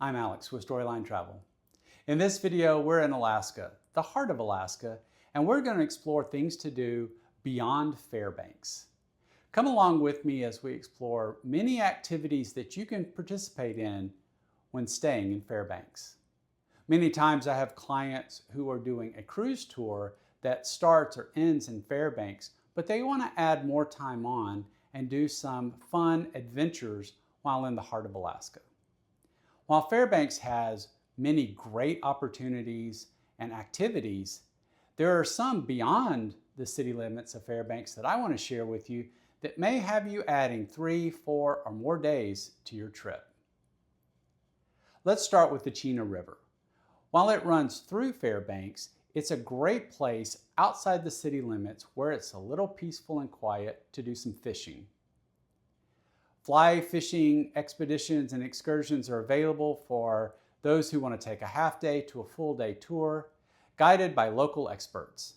I'm Alex with Storyline Travel. In this video, we're in Alaska, the heart of Alaska, and we're going to explore things to do beyond Fairbanks. Come along with me as we explore many activities that you can participate in when staying in Fairbanks. Many times I have clients who are doing a cruise tour that starts or ends in Fairbanks, but they want to add more time on and do some fun adventures while in the heart of Alaska. While Fairbanks has many great opportunities and activities, there are some beyond the city limits of Fairbanks that I want to share with you that may have you adding 3, 4, or more days to your trip. Let's start with the Chena River. While it runs through Fairbanks, it's a great place outside the city limits where it's a little peaceful and quiet to do some fishing. Fly fishing expeditions and excursions are available for those who want to take a half day to a full day tour, guided by local experts.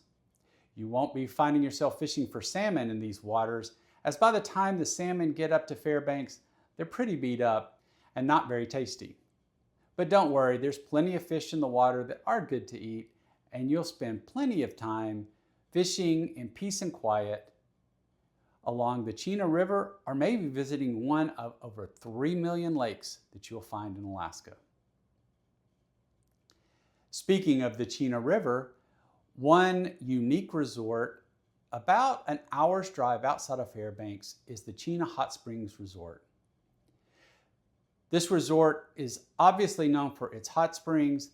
You won't be finding yourself fishing for salmon in these waters, as by the time the salmon get up to Fairbanks, they're pretty beat up and not very tasty. But don't worry, there's plenty of fish in the water that are good to eat, and you'll spend plenty of time fishing in peace and quiet along the Chena River, or maybe visiting one of over 3 million lakes that you'll find in Alaska. Speaking of the Chena River, one unique resort about an hour's drive outside of Fairbanks is the Chena Hot Springs Resort. This resort is obviously known for its hot springs,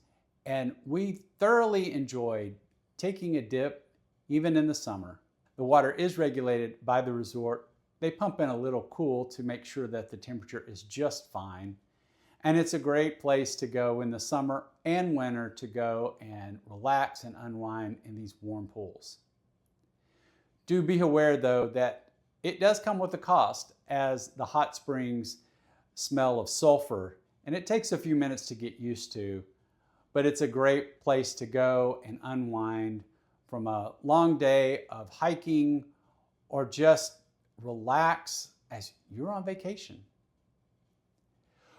and we thoroughly enjoyed taking a dip even in the summer. The water is regulated by the resort. They pump in a little cool to make sure that the temperature is just fine. And it's a great place to go in the summer and winter to go and relax and unwind in these warm pools. Do be aware though that it does come with a cost, as the hot springs smell of sulfur, and it takes a few minutes to get used to, but it's a great place to go and unwind from a long day of hiking, or just relax as you're on vacation.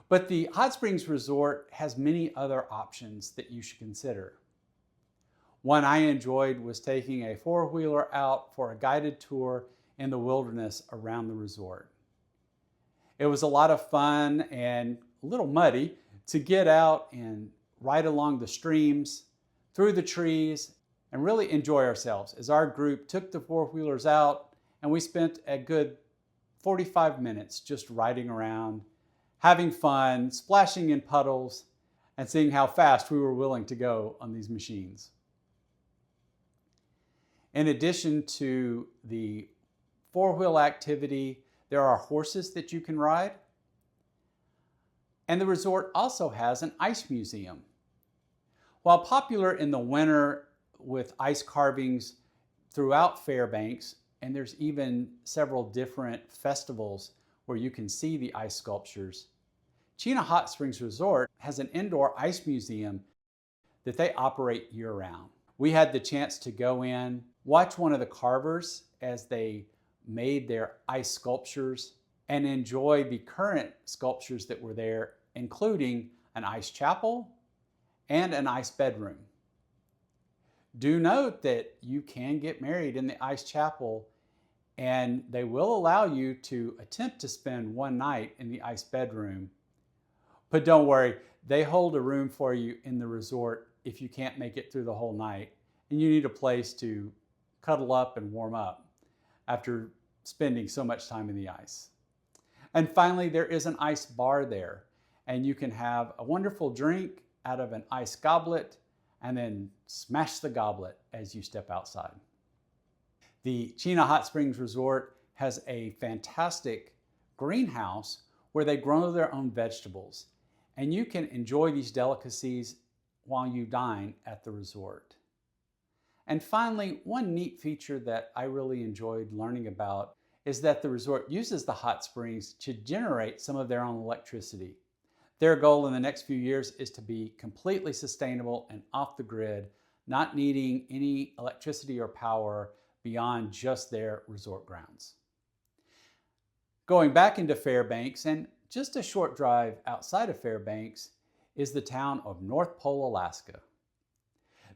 But the Hot Springs Resort has many other options that you should consider. One I enjoyed was taking a four-wheeler out for a guided tour in the wilderness around the resort. It was a lot of fun and a little muddy to get out and ride along the streams, through the trees, and really enjoy ourselves as our group took the four-wheelers out, and we spent a good 45 minutes just riding around, having fun, splashing in puddles, and seeing how fast we were willing to go on these machines. In addition to the four-wheel activity, there are horses that you can ride, and the resort also has an ice museum. While popular in the winter with ice carvings throughout Fairbanks, and there's even several different festivals where you can see the ice sculptures, Chena Hot Springs Resort has an indoor ice museum that they operate year-round. We had the chance to go in, watch one of the carvers as they made their ice sculptures, and enjoy the current sculptures that were there, including an ice chapel and an ice bedroom. Do note that you can get married in the ice chapel, and they will allow you to attempt to spend one night in the ice bedroom. But don't worry, they hold a room for you in the resort if you can't make it through the whole night and you need a place to cuddle up and warm up after spending so much time in the ice. And finally, there is an ice bar there, and you can have a wonderful drink out of an ice goblet and then smash the goblet as you step outside. The Chena Hot Springs Resort has a fantastic greenhouse where they grow their own vegetables, and you can enjoy these delicacies while you dine at the resort. And finally, one neat feature that I really enjoyed learning about is that the resort uses the hot springs to generate some of their own electricity. Their goal in the next few years is to be completely sustainable and off the grid, not needing any electricity or power beyond just their resort grounds. Going back into Fairbanks, and just a short drive outside of Fairbanks, is the town of North Pole, Alaska.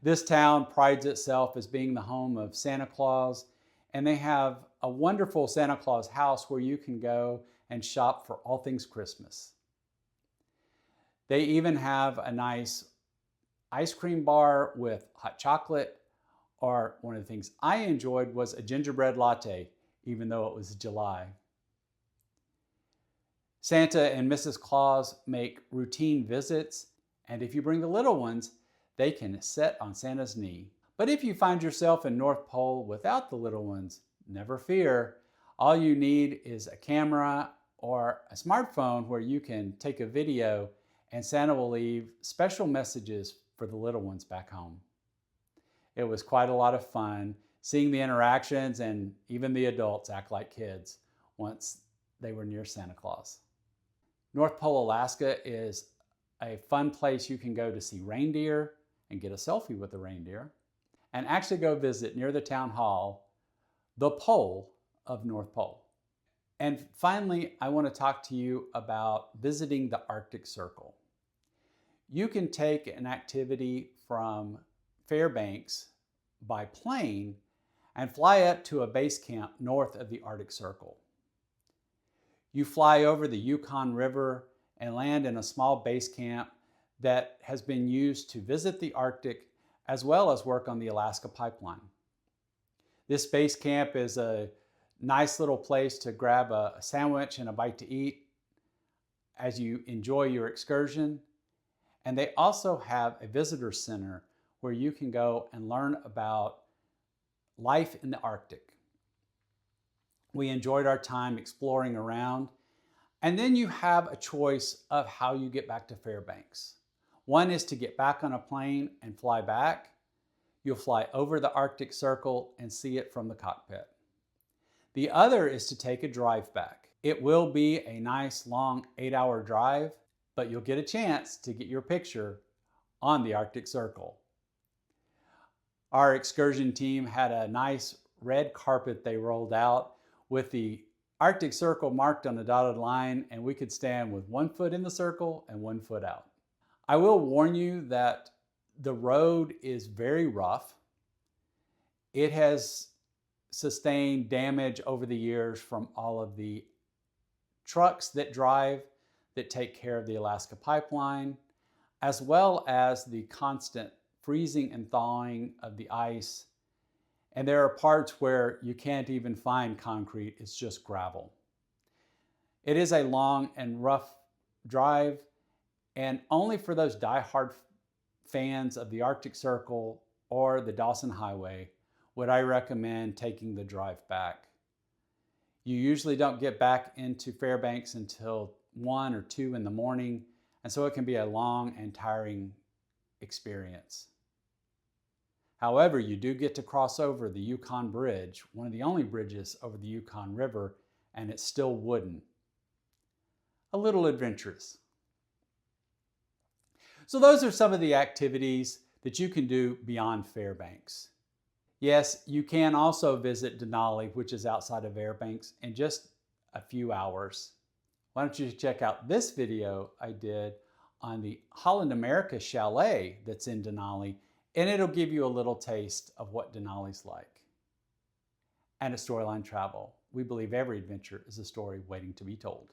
This town prides itself as being the home of Santa Claus, and they have a wonderful Santa Claus house where you can go and shop for all things Christmas. They even have a nice ice cream bar with hot chocolate, or one of the things I enjoyed was a gingerbread latte, even though it was July. Santa and Mrs. Claus make routine visits, and if you bring the little ones, they can sit on Santa's knee. But if you find yourself in North Pole without the little ones, never fear. All you need is a camera or a smartphone where you can take a video, and Santa will leave special messages for the little ones back home. It was quite a lot of fun seeing the interactions, and even the adults act like kids once they were near Santa Claus. North Pole, Alaska is a fun place you can go to see reindeer and get a selfie with the reindeer, and actually go visit near the town hall, the pole of North Pole. And finally, I want to talk to you about visiting the Arctic Circle. You can take an activity from Fairbanks by plane and fly up to a base camp north of the Arctic Circle. You fly over the Yukon River and land in a small base camp that has been used to visit the Arctic as well as work on the Alaska pipeline. This base camp is a nice little place to grab a sandwich and a bite to eat as you enjoy your excursion. And they also have a visitor center where you can go and learn about life in the Arctic. We enjoyed our time exploring around. And then you have a choice of how you get back to Fairbanks. One is to get back on a plane and fly back. You'll fly over the Arctic Circle and see it from the cockpit. The other is to take a drive back. It will be a nice long 8-hour drive, but you'll get a chance to get your picture on the Arctic Circle. Our excursion team had a nice red carpet they rolled out with the Arctic Circle marked on a dotted line, and we could stand with 1 foot in the circle and 1 foot out. I will warn you that the road is very rough. It has sustained damage over the years from all of the trucks that drive that take care of the Alaska pipeline, as well as the constant freezing and thawing of the ice. And there are parts where you can't even find concrete, it's just gravel. It is a long and rough drive, and only for those die-hard fans of the Arctic Circle or the Dawson Highway would I recommend taking the drive back. You usually don't get back into Fairbanks until 1 or 2 in the morning, and so it can be a long and tiring experience. However, you do get to cross over the Yukon Bridge, one of the only bridges over the Yukon River, and it's still wooden. A little adventurous. So those are some of the activities that you can do beyond Fairbanks. Yes, you can also visit Denali, which is outside of Fairbanks, in just a few hours. Why don't you check out this video I did on the Holland America Chalet that's in Denali, and it'll give you a little taste of what Denali's like. And at Storyline Travel, we believe every adventure is a story waiting to be told.